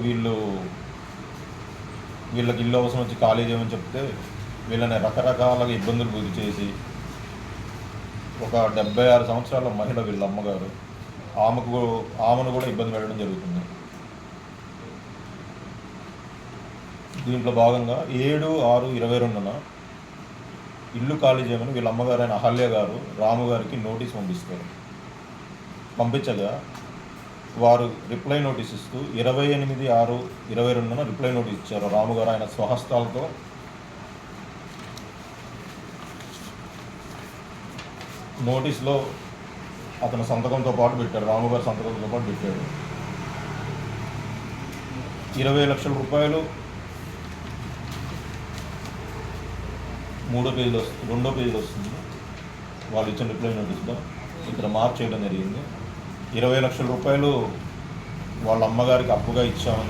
వీళ్ళు వీళ్ళకి ఇల్లు అవసరం వచ్చి ఖాళీ చేయమని చెప్తే వీళ్ళని రకరకాలుగా ఇబ్బందులు గురి చేసి ఒక 76 సంవత్సరాల మహిళ వీళ్ళ అమ్మగారు ఆమెను కూడా ఇబ్బంది పెట్టడం జరుగుతుంది. దీంట్లో భాగంగా 7/6/22న ఇల్లు ఖాళీ చేయమని వీళ్ళ అమ్మగారైన అహల్య గారు రాము గారికి నోటీస్ పంపిస్తారు. పంపించగా వారు రిప్లై నోటీస్ ఇస్తూ 28/6/22న రిప్లై నోటీస్ ఇచ్చారు. రాము గారు ఆయన స్వహస్తాలతో నోటీస్లో అతను సంతకంతో పాటు పెట్టాడు, రాము గారు సంతకంతో పాటు పెట్టాడు. 20 లక్షల రూపాయలు రెండో పేజీలో వస్తుంది. వాళ్ళు ఇచ్చిన రిప్లై నోటీస్లో ఇక్కడ మార్క్ చేయడం జరిగింది. 20 లక్షల రూపాయలు వాళ్ళ అమ్మగారికి అప్పుగా ఇచ్చామని